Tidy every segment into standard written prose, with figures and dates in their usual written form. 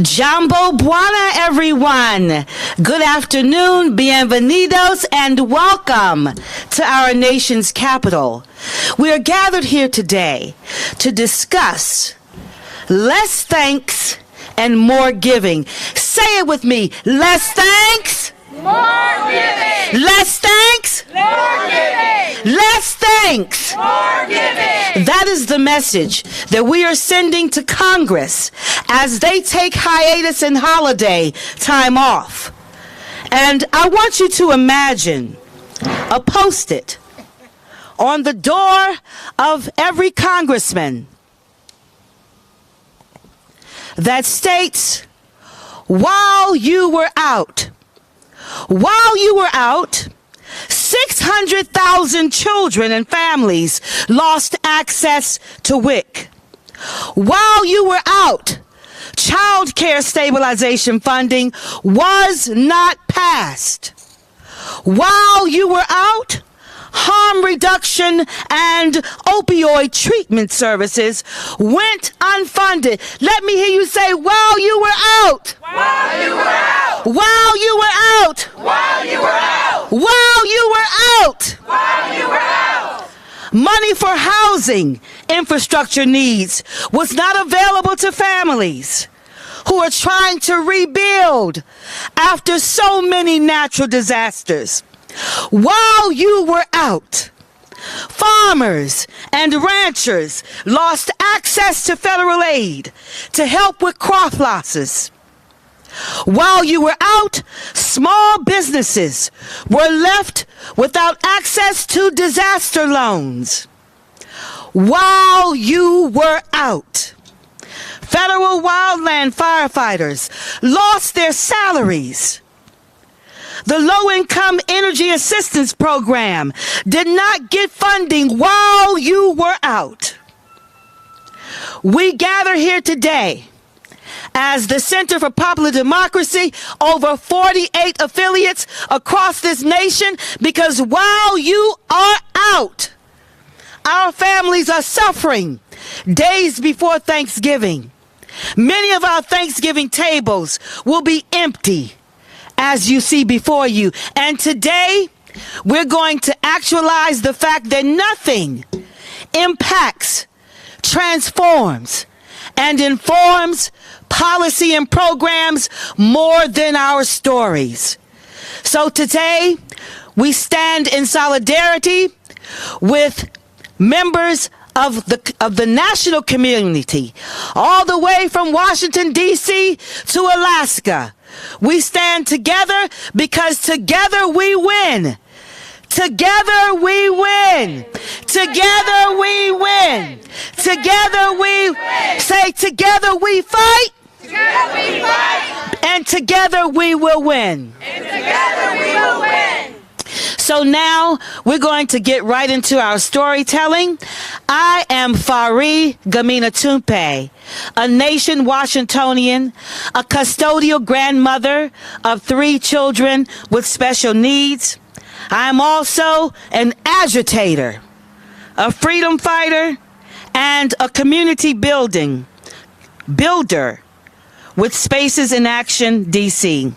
Jambo buana, everyone. Good afternoon, bienvenidos, and welcome to our nation's capital. We are gathered here today to discuss less thanks and more giving. Say it with me. Less thanks. More giving. Less thanks. More giving. Less thanks. More giving. That is the message that we are sending to Congress as they take hiatus and holiday time off. And I want you to imagine a post-it on the door of every congressman that states, while you were out, 600,000 children and families lost access to WIC. While you were out, child care stabilization funding was not passed. While you were out, harm reduction and opioid treatment services went unfunded. Let me hear you say, while you were out. While you were out. While you were out. While you were out. While you were out. While you were out. Money for housing infrastructure needs was not available to families who are trying to rebuild after so many natural disasters. While you were out, farmers and ranchers lost access to federal aid to help with crop losses. While you were out, small businesses were left without access to disaster loans. While you were out, federal wildland firefighters lost their salaries. The Low-Income Energy Assistance Program did not get funding while you were out. We gather here today as the Center for Popular Democracy, over 48 affiliates across this nation, because while you are out, our families are suffering days before Thanksgiving. Many of our Thanksgiving tables will be empty, as you see before you. And today, we're going to actualize the fact that nothing impacts, transforms, and informs policy and programs more than our stories. So today, we stand in solidarity with members of the national community, all the way from Washington, D.C. to Alaska. We stand together because together we win. Together we win. Together we win. Together we say, together we fight. Together we fight. And together we will win. And together we will win. So now we're going to get right into our storytelling. I am Fari Gamina Tumpe, a nation Washingtonian, a custodial grandmother of 3 children with special needs. I am also an agitator, a freedom fighter, and a community builder with Spaces in Action, DC.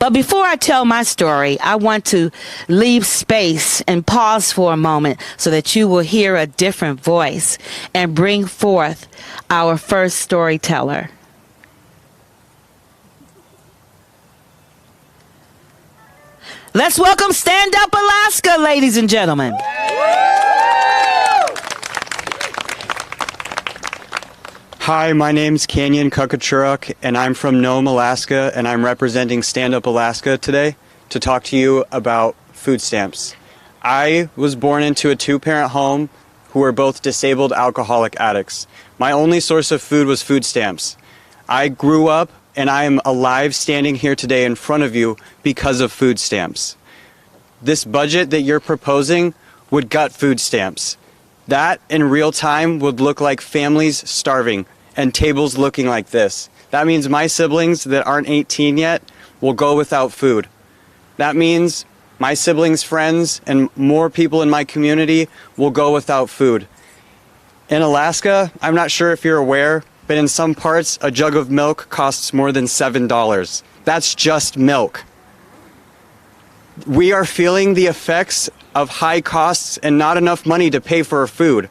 But before I tell my story, I want to leave space and pause for a moment so that you will hear a different voice and bring forth our first storyteller. Let's welcome Stand Up Alaska, ladies and gentlemen. Hi, my name's Canyon Kukachuruk, and I'm from Nome, Alaska, and I'm representing Stand Up Alaska today to talk to you about food stamps. I was born into a 2-parent home who were both disabled alcoholic addicts. My only source of food was food stamps. I grew up, and I am alive standing here today in front of you because of food stamps. This budget that you're proposing would gut food stamps. That, in real time, would look like families starving and tables looking like this. That means my siblings that aren't 18 yet will go without food. That means my siblings' friends and more people in my community will go without food. In Alaska, I'm not sure if you're aware, but in some parts, a jug of milk costs more than $7. That's just milk. We are feeling the effects of high costs and not enough money to pay for our food.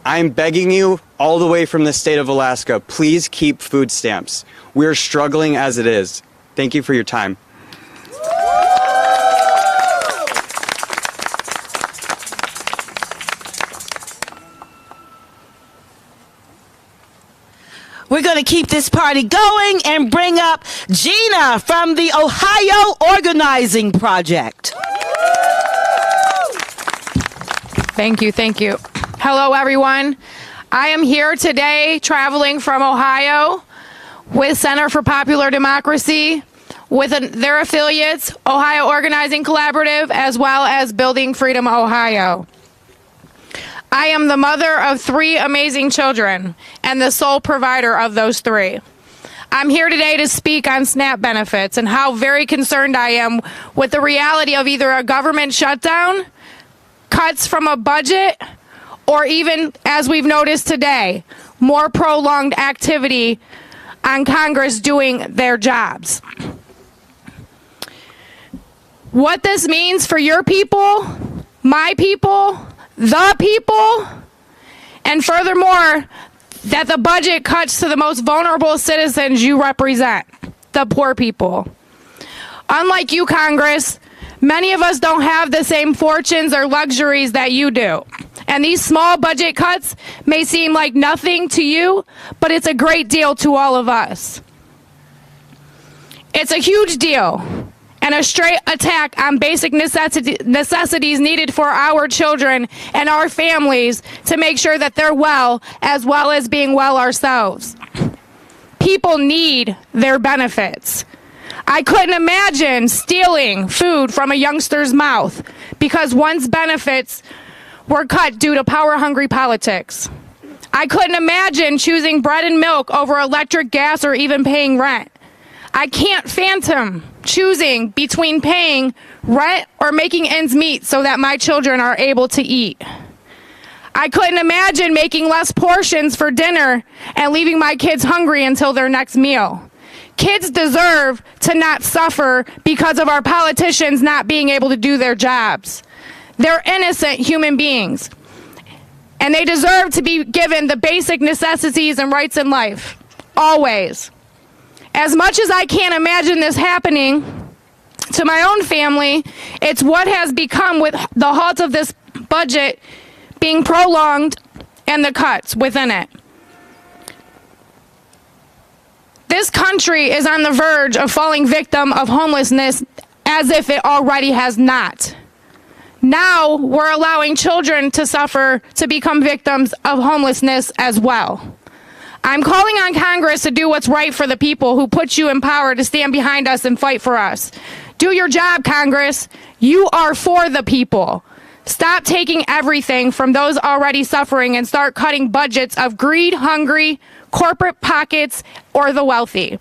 I'm begging you all the way from the state of Alaska, please keep food stamps. We are struggling as it is. Thank you for your time. We're going to keep this party going and bring up Gina from the Ohio Organizing Project. Thank you. Thank you. Hello, everyone. I am here today traveling from Ohio with Center for Popular Democracy, with their affiliates, Ohio Organizing Collaborative, as well as Building Freedom Ohio. I am the mother of 3 amazing children and the sole provider of those 3. I'm here today to speak on SNAP benefits and how very concerned I am with the reality of either a government shutdown, cuts from a budget, or even, as we've noticed today, more prolonged activity on Congress doing their jobs. What this means for your people, my people, the people, and furthermore, that the budget cuts to the most vulnerable citizens you represent, the poor people. Unlike you, Congress, many of us don't have the same fortunes or luxuries that you do. And these small budget cuts may seem like nothing to you, but it's a great deal to all of us. It's a huge deal and a straight attack on basic necessities needed for our children and our families to make sure that they're well as being well ourselves. People need their benefits. I couldn't imagine stealing food from a youngster's mouth because one's benefits were cut due to power-hungry politics. I couldn't imagine choosing bread and milk over electric, gas, or even paying rent. I can't fathom choosing between paying rent or making ends meet so that my children are able to eat. I couldn't imagine making less portions for dinner and leaving my kids hungry until their next meal. Kids deserve to not suffer because of our politicians not being able to do their jobs. They're innocent human beings, and they deserve to be given the basic necessities and rights in life, always. As much as I can't imagine this happening to my own family, it's what has become with the halt of this budget being prolonged and the cuts within it. This country is on the verge of falling victim of homelessness as if it already has not. Now we're allowing children to suffer, to become victims of homelessness as well. I'm calling on Congress to do what's right for the people who put you in power to stand behind us and fight for us. Do your job, Congress. You are for the people. Stop taking everything from those already suffering and start cutting budgets of greed-hungry corporate pockets or the wealthy.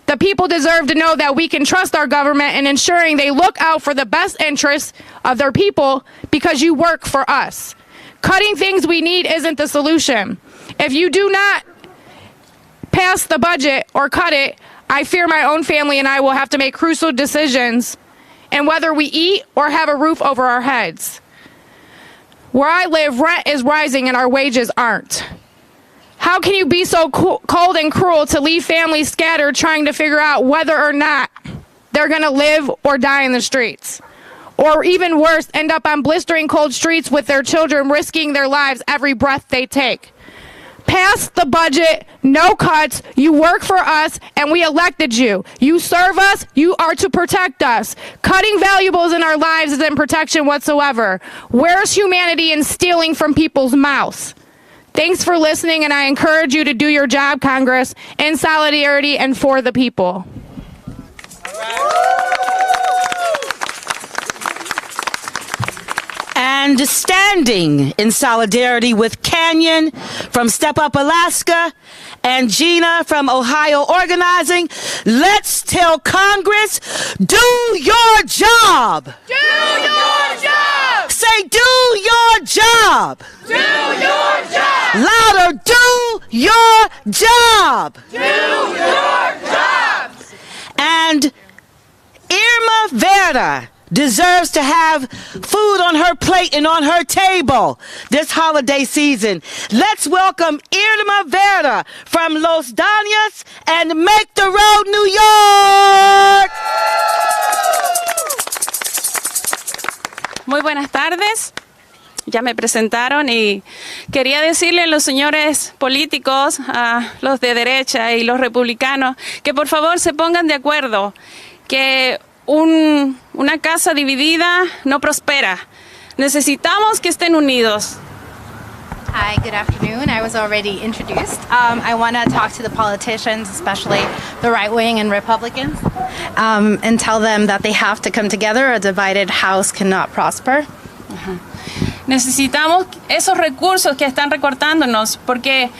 The people deserve to know that we can trust our government in ensuring they look out for the best interests of their people because you work for us. Cutting things we need isn't the solution. If you do not pass the budget or cut it, I fear my own family and I will have to make crucial decisions in whether we eat or have a roof over our heads. Where I live, rent is rising and our wages aren't. How can you be so cold and cruel to leave families scattered trying to figure out whether or not they're going to live or die in the streets? Or even worse, end up on blistering cold streets with their children risking their lives every breath they take. Pass the budget, no cuts, you work for us and we elected you. You serve us, you are to protect us. Cutting valuables in our lives isn't protection whatsoever. Where's humanity in stealing from people's mouths? Thanks for listening, and I encourage you to do your job, Congress, in solidarity and for the people. And standing in solidarity with Canyon from Step Up Alaska and Gina from Ohio Organizing, let's tell Congress, do your job. Do your job. Say, do your job. Do your job. Louder, do your job. Do your jobs. And Irma Vera deserves to have food on her plate and on her table this holiday season. Let's welcome Irma Vera from Los Daños and Make the Road New York. Muy buenas tardes. Ya me presentaron y quería decirle a los señores políticos, a los de derecha y los republicanos, que por favor se pongan de acuerdo, que una casa dividida no prospera. Necesitamos que estén unidos. Hi, good afternoon. I was already introduced. I want to talk to the politicians, especially the right wing and Republicans, and tell them that they have to come together. A divided house cannot prosper. Necesitamos esos recursos que están recortándonos porque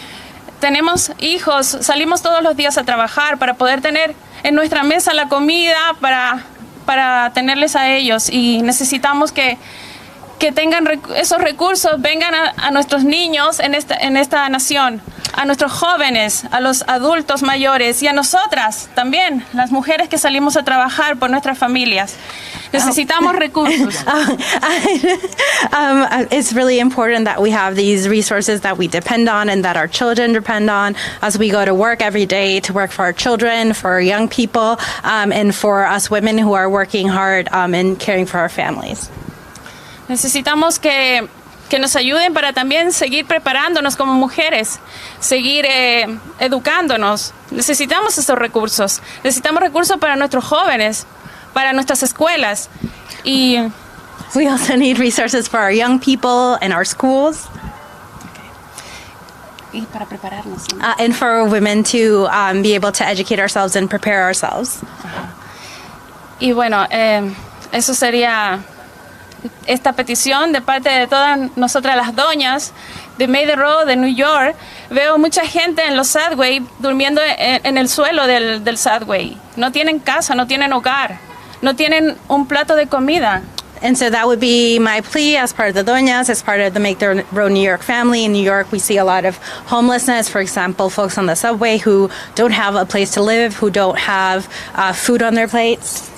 tenemos hijos, salimos todos los días a trabajar para poder tener en nuestra mesa la comida para tenerles a ellos, y necesitamos que tengan esos recursos, vengan a nuestros niños en esta nación, a nuestros jóvenes, a los adultos mayores y a nosotras también, las mujeres que salimos a trabajar por nuestras familias. Necesitamos recursos. It's really important that we have these resources that we depend on and that our children depend on as we go to work every day, to work for our children, for our young people, and for us women who are working hard and caring for our families. Necesitamos que nos ayuden para también seguir preparándonos como mujeres, seguir educándonos. Necesitamos esos recursos. Necesitamos recursos para nuestros jóvenes, para nuestras escuelas. Y we also need resources for our young people and our schools. Y para prepararnos. And for women to be able to educate ourselves and prepare ourselves. Y bueno, eso sería esta petición de parte de todas nosotras las doñas de May the Road de New York. Veo mucha gente en los subway durmiendo en el suelo del subway. No tienen casa, no tienen hogar, no tienen un plato de comida. And so that would be my plea as part of the Doñas, as part of the Make the Road New York family. In New York, we see a lot of homelessness. For example, folks on the subway who don't have a place to live, who don't have food on their plates.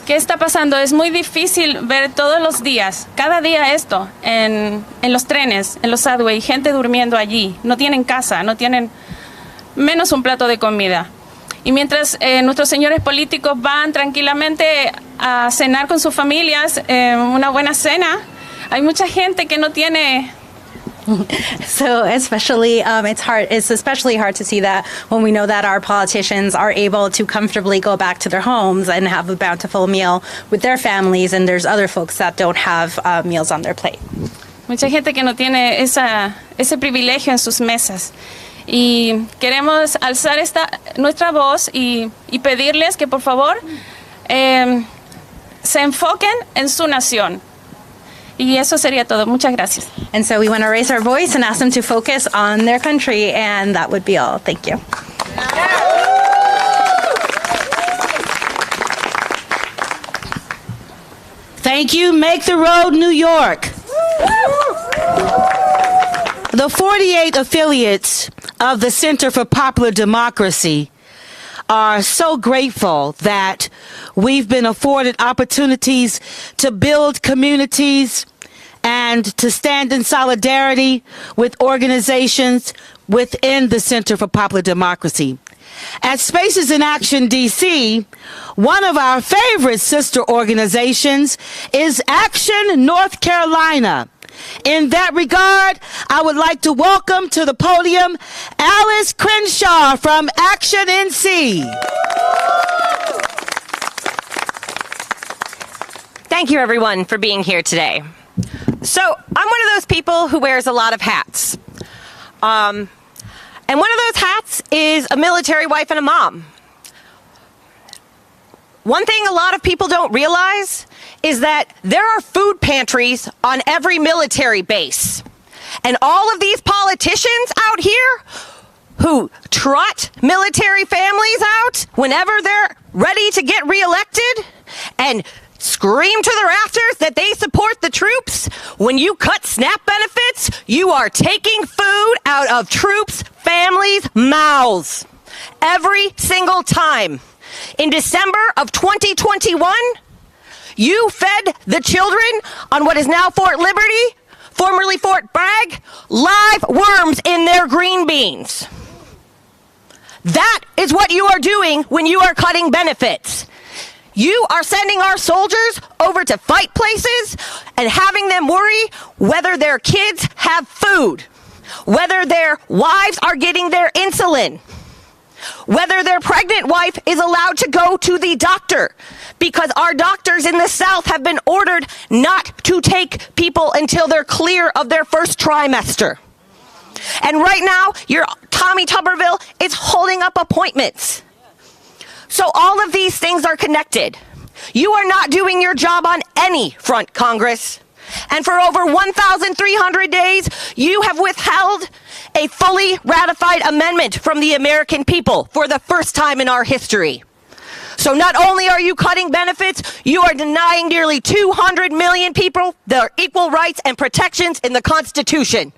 ¿Qué está pasando? Es muy difícil ver todos los días, cada día esto, en los trenes, en los subway, gente durmiendo allí. No tienen casa, no tienen menos un plato de comida. Y mientras nuestros señores políticos van tranquilamente a cenar con sus familias, una buena cena, hay mucha gente que no tiene. So especially, it's especially hard to see that when we know that our politicians are able to comfortably go back to their homes and have a bountiful meal with their families, and there's other folks that don't have meals on their plate. Mucha gente que no tiene ese privilegio en sus mesas. Y queremos alzar nuestra voz y pedirles que por favor se enfoquen en su nación. Y eso sería todo. Muchas gracias. And so we want to raise our voice and ask them to focus on their country, and that would be all. Thank you. Thank you. Make the Road New York. The 48 affiliates of the Center for Popular Democracy are so grateful that we've been afforded opportunities to build communities and to stand in solidarity with organizations within the Center for Popular Democracy. At Spaces in Action DC, one of our favorite sister organizations is Action North Carolina. In that regard, I would like to welcome to the podium Alice Crenshaw from Action NC. Thank you, everyone, for being here today. So I'm one of those people who wears a lot of hats. And one of those hats is a military wife and a mom. One thing a lot of people don't realize is that there are food pantries on every military base. And all of these politicians out here who trot military families out whenever they're ready to get reelected and scream to the rafters that they support the troops, when you cut SNAP benefits, you are taking food out of troops' families' mouths. Every single time. In December of 2021, you fed the children on what is now Fort Liberty, formerly Fort Bragg, live worms in their green beans. That is what you are doing when you are cutting benefits. You are sending our soldiers over to fight places and having them worry whether their kids have food, whether their wives are getting their insulin, whether their pregnant wife is allowed to go to the doctor, because our doctors in the South have been ordered not to take people until they're clear of their first trimester. And right now, your Tommy Tuberville is holding up appointments. So all of these things are connected. You are not doing your job on any front, Congress. And for over 1,300 days, you have withheld a fully ratified amendment from the American people for the first time in our history. So not only are you cutting benefits, you are denying nearly 200 million people their equal rights and protections in the Constitution.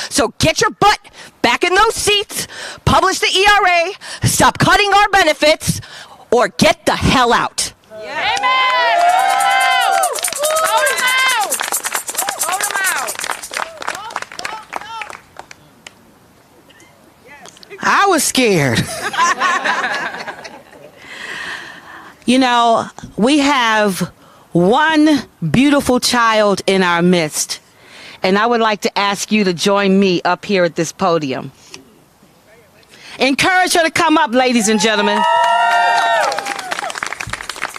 So get your butt back in those seats, publish the ERA, stop cutting our benefits, or get the hell out. Amen. Vote him out. Vote him out. I was scared. You know, we have one beautiful child in our midst, and I would like to ask you to join me up here at this podium. Encourage her to come up, ladies and gentlemen.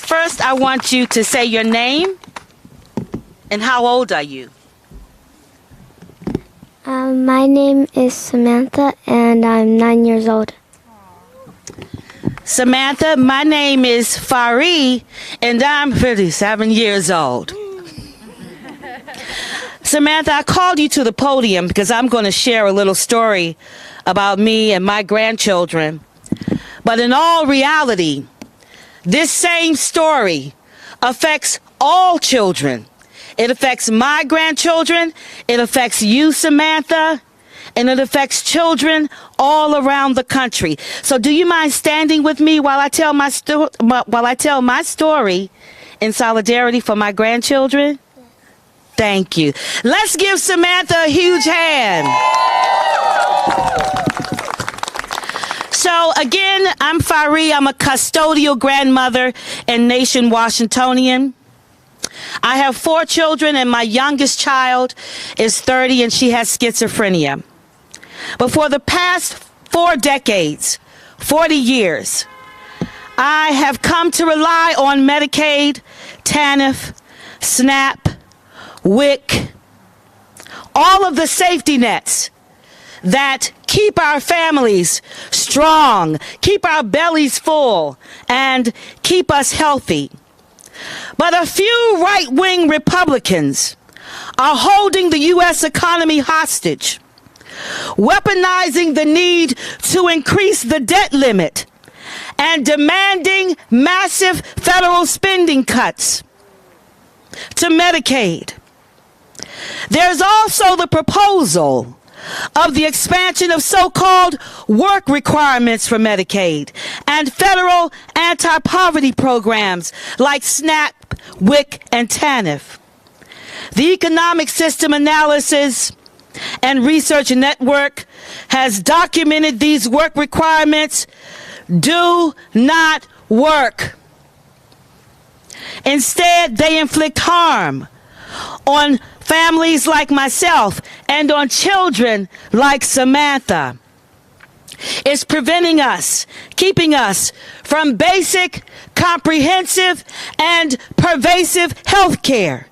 First, I want you to say your name and how old are you? My name is Samantha, and I'm 9 years old. Samantha, my name is Fari, and I'm 57 years old. Samantha, I called you to the podium because I'm going to share a little story about me and my grandchildren. But in all reality, this same story affects all children. It affects my grandchildren, it affects you, Samantha, and it affects children all around the country. So do you mind standing with me while I tell my story in solidarity for my grandchildren? Thank you. Let's give Samantha a huge hand. So again, I'm Fari. I'm a custodial grandmother and nation Washingtonian. I have 4 children, and my youngest child is 30, and she has schizophrenia. But for the past 4 decades, 40 years, I have come to rely on Medicaid, TANF, SNAP, WIC, all of the safety nets that keep our families strong, keep our bellies full, and keep us healthy. But a few right-wing Republicans are holding the U.S. economy hostage, weaponizing the need to increase the debt limit, and demanding massive federal spending cuts to Medicaid. There's also the proposal of the expansion of so-called work requirements for Medicaid and federal anti-poverty programs like SNAP, WIC, and TANF. The Economic System Analysis and Research Network has documented these work requirements do not work. Instead, they inflict harm on families like myself and on children like Samantha. It's preventing us, keeping us from basic, comprehensive, and pervasive health care.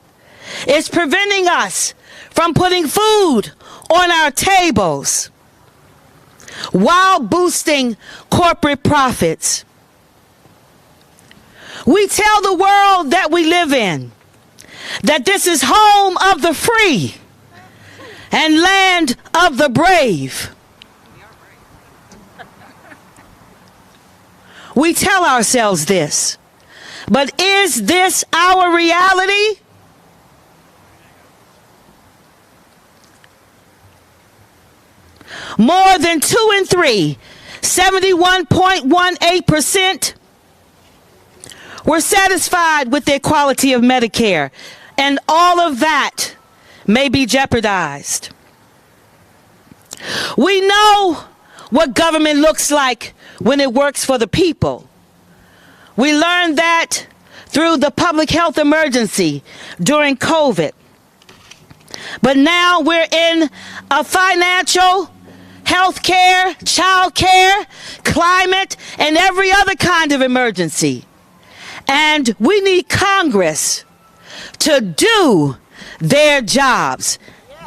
It's preventing us from putting food on our tables while boosting corporate profits. We tell the world that we live in that this is home of the free and land of the brave. We tell ourselves this, But is this our reality? More than 2 in 3, 71.18%, were satisfied with their quality of Medicare, and all of that may be jeopardized. We know what government looks like when it works for the people. We learned that through the public health emergency during COVID. But now we're in a financial, health care, child care, climate, and every other kind of emergency. And we need Congress to do their jobs.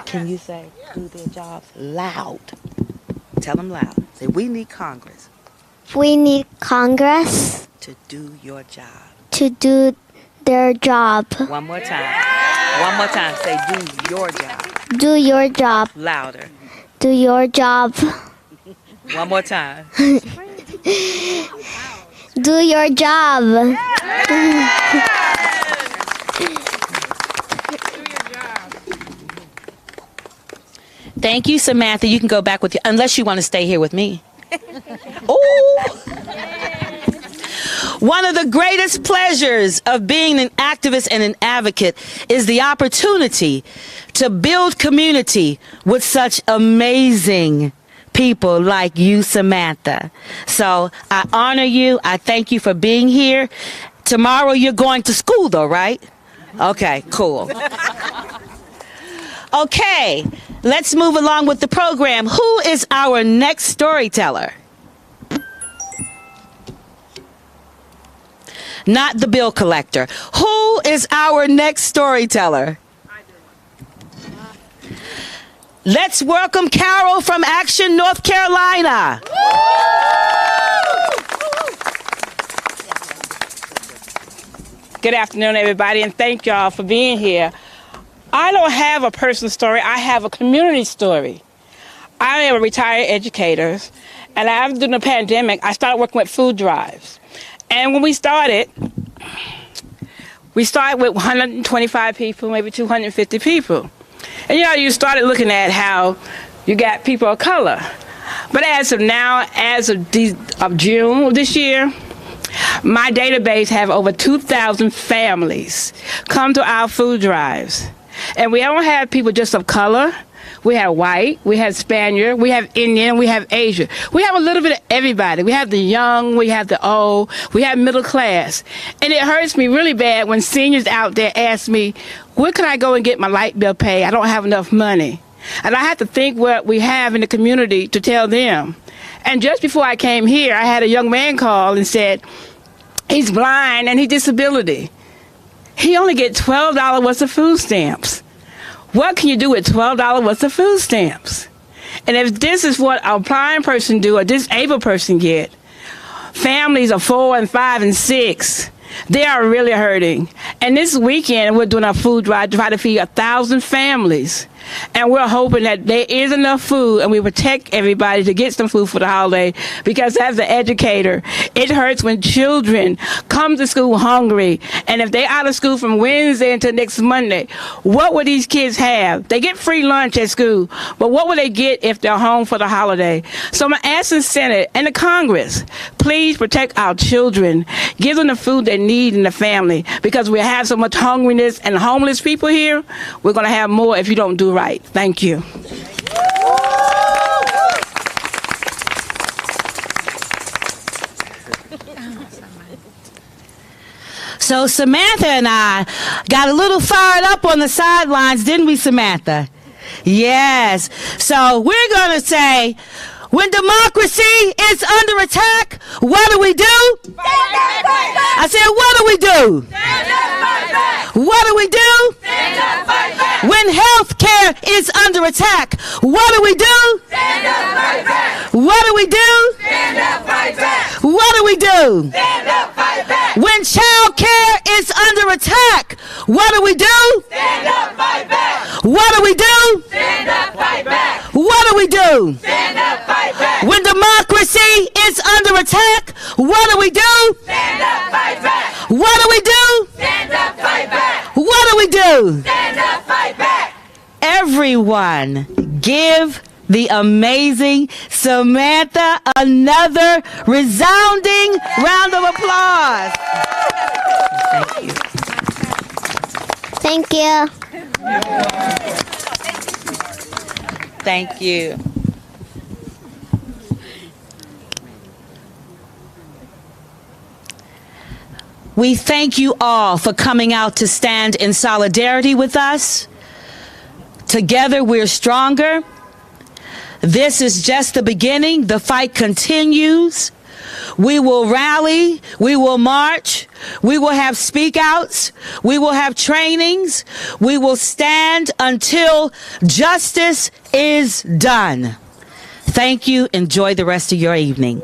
Can you say do their jobs loud? Tell them loud. Say, we need Congress. We need Congress To do your job. to do their job. One more time. One more time. Say, do your job. Do your job. Louder. Do your job. One more time. Do your job. Thank you, Samantha. You can go back with you, unless you want to stay here with me. Ooh. One of the greatest pleasures of being an activist and an advocate is the opportunity to build community with such amazing people like you, Samantha. So I honor you. I thank you for being here. Tomorrow you're going to school though, right? Okay, cool. Okay, let's move along with the program. Who is our next storyteller? Not the bill collector. Who is our next storyteller? Let's welcome Carol from Action, North Carolina. Good afternoon, everybody, and thank y'all for being here. I don't have a personal story. I have a community story. I am a retired educator, and after the pandemic, I started working with food drives. And when we started with 125 people, maybe 250 people. And you started looking at how you got people of color. But as of now, as of June of this year, my database have over 2,000 families come to our food drives. And we don't have people just of color. We have white, we have Spaniard, we have Indian, we have Asian. We have a little bit of everybody. We have the young, we have the old, we have middle class. And it hurts me really bad when seniors out there ask me, where can I go and get my light bill paid? I don't have enough money. And I have to think what we have in the community to tell them. And just before I came here, I had a young man call and said, he's blind and he's disability. He only gets $12 worth of food stamps. What can you do with $12 worth of food stamps? And if this is what a blind person do, a disabled person get, families of 4 and 5 and 6, they are really hurting. And this weekend, we're doing a food drive to try to feed 1,000 families. And we're hoping that there is enough food and we protect everybody to get some food for the holiday. Because as an educator, it hurts when children come to school hungry. And if they're out of school from Wednesday until next Monday, what would these kids have? They get free lunch at school, but what will they get if they're home for the holiday? So I'm asking the Senate and the Congress, please protect our children. Give them the food they need in the family. Because we have so much hungriness and homeless people here, we're going to have more if you don't do right. Thank you. So Samantha and I got a little fired up on the sidelines, didn't we, Samantha? Yes. So we're going to say, when democracy is under attack, what do we do? Stand up, fight back. I said, what do we do? Stand up, fight back. What do we do? Stand up, fight back. When health care is under attack, what do we do? Stand up, fight back. What do we do? Stand up, fight back. What do we do? Stand up, fight back. When child care is under attack, what do we do? Stand up, fight back. What do we do? Stand up, fight back. What do we do? Stand up, fight back. When democracy is under attack, what do we do? Stand up, fight back. What do we do? Stand up, fight back. What do we do? Stand up, fight back. Everyone, give the amazing Samantha another resounding round of applause. Thank you. Thank you. We thank you all for coming out to stand in solidarity with us. Together we're stronger. This is just the beginning. The fight continues. We will rally. We will march. We will have speak outs. We will have trainings. We will stand until justice is done. Thank you. Enjoy the rest of your evening.